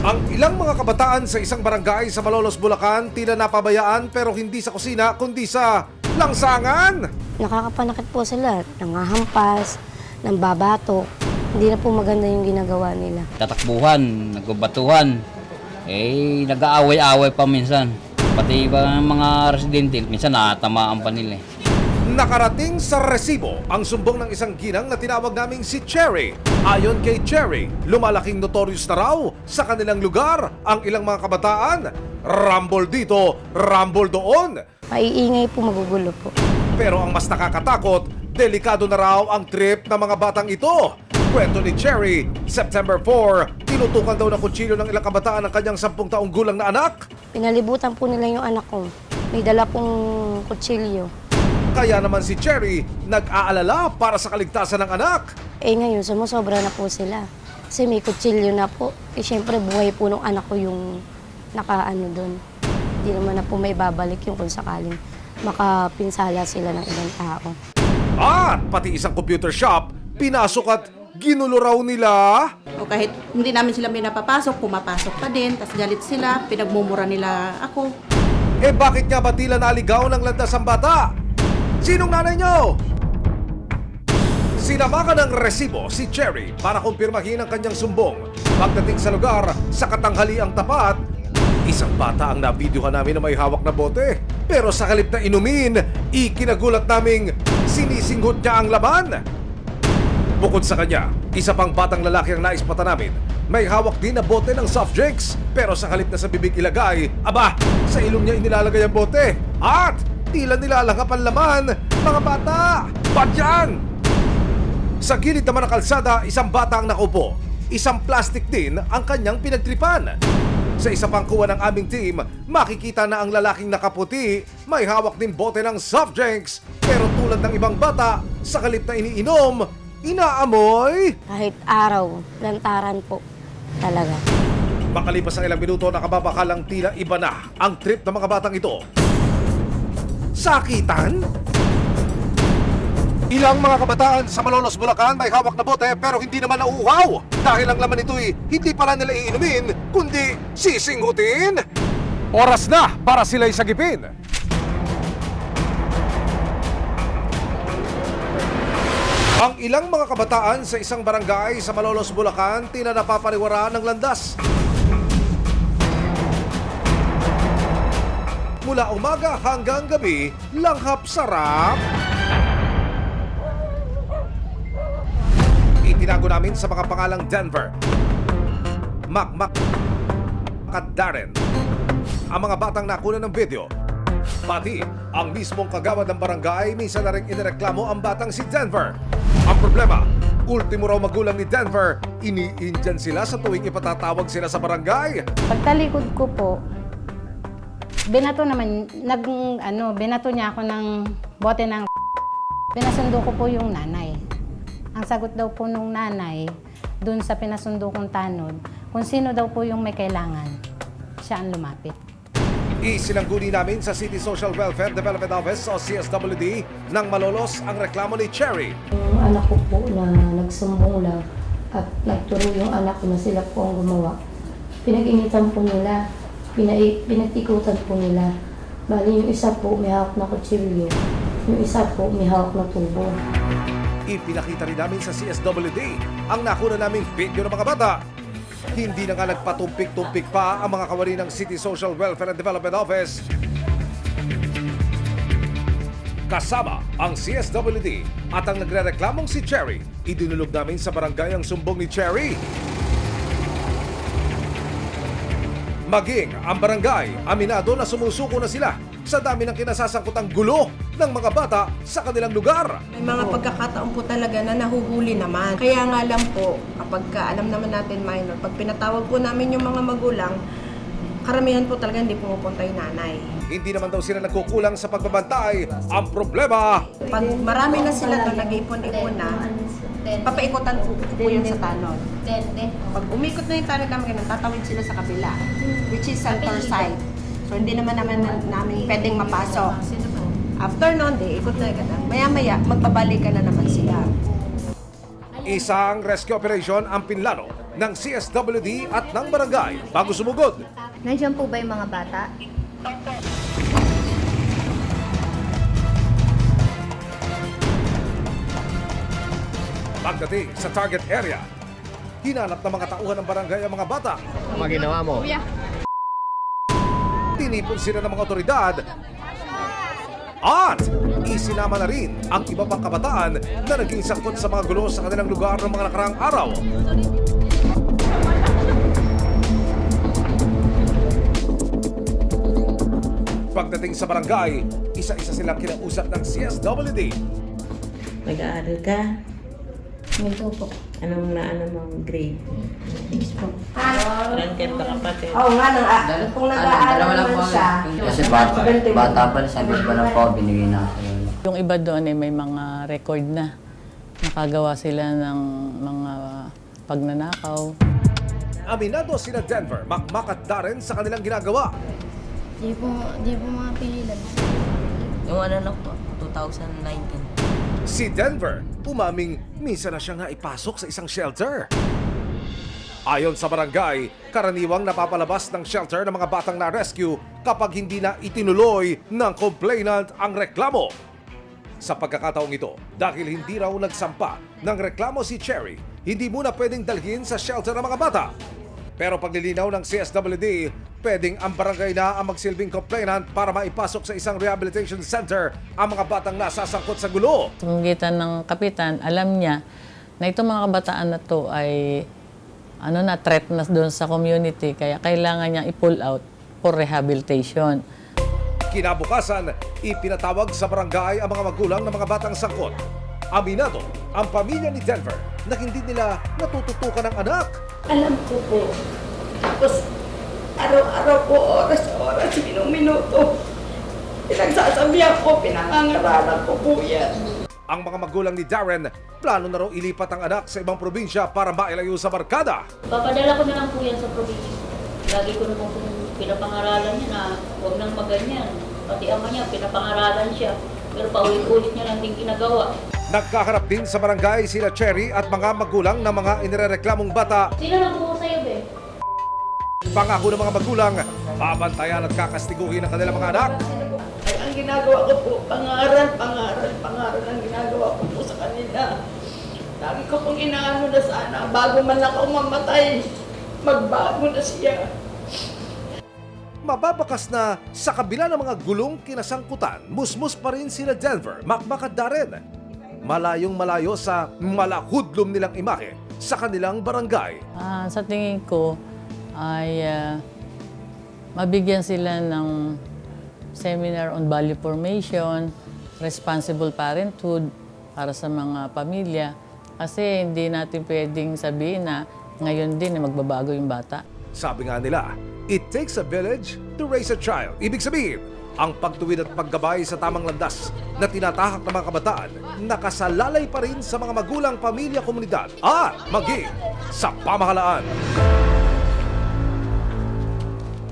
Ang ilang mga kabataan sa isang barangay sa Malolos, Bulacan tila napabayaan pero hindi sa kusina kundi sa langsangan. Nakakapanakit po sila, nangahampas, nambabato. Hindi na po maganda yung ginagawa nila. Tatakbuhan, nagbabatuhan, nag-aaway-aaway pa minsan. Pati ba mga residente, minsan natamaan pa nila. Nakarating sa resibo ang sumbong ng isang ginang na tinawag naming si Cherry. Ayon kay Cherry, lumalaking notorious na raw sa kanilang lugar ang ilang mga kabataan. Rumble dito, rumble doon. Maiingay po, magugulo po. Pero ang mas nakakatakot, delikado na raw ang trip ng mga batang ito. Kwento ni Cherry, September 4, tinutukan daw ng kutsilyo ng ilang kabataan ang kanyang 10 taong gulang na anak. Pinalibutan po nila yung anak ko. May dala pong kutsilyo. Kaya naman si Cherry nag-aalala para sa kaligtasan ng anak. Ngayon, sumusobra na po sila. Kasi may kutsilyo na po. Siyempre, buhay po nung anak ko yung nakaano doon. Hindi naman na po may babalik yung kung sakaling makapinsala sila ng ibang tao. At pati isang computer shop, pinasok at ginulo raw nila. O kahit hindi namin sila may napapasok, pumapasok pa din, tas galit sila, pinagmumura nila ako. Bakit nga ba tila naligaw ng landas ang bata? Sinong nanay nyo? Sinamakan ng resibo si Cherry para kumpirmahin ang kanyang sumbong. Pagdating sa lugar, sa katanghaliang tapat, isang bata ang nabidyohan namin na may hawak na bote. Pero sa halip na inumin, ikinagulat naming sinisinghot niya ang laman. Bukod sa kanya, isa pang batang lalaki ang naispata namin. May hawak din na bote ng soft drinks. Pero sa halip na sa bibig ilagay, sa ilong niya inilalagay ang bote. At tila nilalangap ang laman. Mga bata, ba't yan? Sa gilid naman ng kalsada, isang bata ang nakaupo. Isang plastic din ang kanyang pinagtripan. Sa isa pang kuha ng aming team, makikita na ang lalaking nakaputi may hawak din bote ng soft drinks. Pero tulad ng ibang bata, sa halip na iniinom, inaamoy. Kahit araw, lantaran po talaga. Makalipas ang ilang minuto, nakababakalang tila iba na ang trip ng mga batang ito. Sakitan? Ilang mga kabataan sa Malolos, Bulacan may hawak na bote pero hindi naman nauuhaw. Dahil ang laman nito'y hindi pala nila iinumin, kundi sisinghutin. Oras na para sila'y sagipin. Ang ilang mga kabataan sa isang barangay sa Malolos, Bulacan tila napapariwaraan ng landas. Mula umaga hanggang gabi, langhap sarap. Itinago namin sa mga pangalang Denver, Mac at Darren ang mga batang nakuna ng video. Pati ang mismong kagawad ng barangay minsan na rin inireklamo ang batang si Denver. Ang problema, ultimo raw magulang ni Denver, iniindyan sila sa tuwing ipatatawag sila sa barangay. Pagtalikod ko po, binato niya ako ng bote ng pinasundo ko po yung nanay. Ang sagot daw po nung nanay, dun sa pinasundo kong tanod, kung sino daw po yung may kailangan, siya ang lumapit. Isinangguni namin sa City Social Welfare Development Office o CSWD ng Malolos ang reklamo ni Cherry. Yung anak ko po na nagsumbong lang at nagturo yung anak ko na sila po ang gumawa. Pinag-initan po nila, pinagtikutan po nila. Bali yung isa po may hawak na kutsilyo, yung isa po may hawak na tubo. Ipinakita rin namin sa CSWD ang nakuna naming video ng mga bata. Hindi na nga nagpatumpik-tumpik pa ang mga kawani ng City Social Welfare and Development Office. Kasama ang CSWD at ang nagre-reklamong si Cherry. Idinulog namin sa barangay ang sumbong ni Cherry. Maging ang barangay, aminado na sumusuko na sila sa dami ng kinasasangkutang gulo ng mga bata sa kanilang lugar. May mga pagkakataon po talaga na nahuhuli naman. Kaya nga lang po, kapag alam naman natin minor, pag pinatawag po namin yung mga magulang, karamihan po talaga hindi pumupunta yung nanay. Hindi naman daw sila nagkukulang sa pagbabantay. Ang problema, Pag marami na sila doon, nag-ipon-ipon na, papaikutan po yun sa tanod. Pag umikot na yung tanod namin, tatawid sila sa kabila, which is center side. So hindi naman namin pwedeng mapasok. After noon, ikot na ka na. Maya-maya, magbabalik ka na naman sila. isang rescue operation ang pinlano ng CSWD at ng barangay bago sumugod. Nandiyan po ba yung mga bata? Pagdating sa target area, hinanap ng mga tauhan ng barangay ang mga bata. Ano ginawa mo? Tinipon sila ng mga otoridad at isinama na rin ang iba pang kabataan na naging sangkot sa mga gulo sa kanilang lugar ng mga nakaraang araw. Pagdating sa barangay, isa-isa silang kinausap ng CSWD. Nag-aaral ka? Minto po. Anong mong grade? Yes po. Ilan kayo kapatid? Oo nga, kung nag-aaral naman siya. Kasi bata pa, sabi pa lang po, binigay na ako. Yung iba doon ay may mga record na. Nakagawa sila ng mga pagnanakaw. Aminado sila Denver, Makmak at Darren sa kanilang ginagawa. Di po mga pigilan. Yung lang po, 2019. Si Denver, umaming minsan na siya nga ipasok sa isang shelter. Ayon sa barangay, karaniwang napapalabas ng shelter ng mga batang na-rescue kapag hindi na itinuloy ng complainant ang reklamo. Sa pagkakataong ito, dahil hindi raw nagsampa ng reklamo si Cherry, hindi muna pwedeng dalhin sa shelter ng mga bata. Pero paglilinaw ng CSWD, pwedeng ang barangay na ang magsilbing complainant para maipasok sa isang rehabilitation center ang mga batang nasasangkot sa gulo. Sa pamamagitan ng kapitan, alam niya na itong mga kabataan na to ay threat na doon sa community, kaya kailangan niya i-pull out for rehabilitation. Kinabukasan, ipinatawag sa barangay ang mga magulang ng mga batang sangkot. Aminado ang pamilya ni Denver na hindi nila natututukan ng anak. Alam ko po. Tapos, araw-araw po, oras-oras, minuto. Pinagsasabihan ko, pinangangaralan ko po yan. Ang mga magulang ni Darren, plano na raw ilipat ang anak sa ibang probinsya para mailayo sa barkada. Papadala ko na lang po yan sa probinsya. Lagi ko naman kung pinapangaralan niya na huwag nang maganyan. Pati ama niya, pinapangaralan siya. Pero paulit-ulit niya lang din ginagawa. Nagkaharap din sa barangay sila Cherry at mga magulang ng mga inirereklamong bata. Sino nagbuo sa'yo, be? Pangako ng mga magulang, babantayan at kakastiguhin ang kanilang mga anak. Ay, ang ginagawa ko po, pangaral ang ginagawa ko po sa kanila. Lagi ko pong inaano na sana, bago man ako mamatay, magbago na siya. Mababakas na sa kabila ng mga gulong kinasangkutan, musmus pa rin sila Denver, Makmak at Darren. Malayong malayo sa malahudlom nilang imahe sa kanilang barangay. Sa tingin ko ay mabigyan sila ng seminar on value formation, responsible parenthood para sa mga pamilya. Kasi hindi natin pwedeng sabihin na ngayon din na magbabago yung bata. Sabi nga nila, it takes a village to raise a child. Ibig sabihin, ang pagtuwid at paggabay sa tamang landas na tinatahak ng mga kabataan, nakasalalay pa rin sa mga magulang, pamilya, komunidad at maging sa pamahalaan.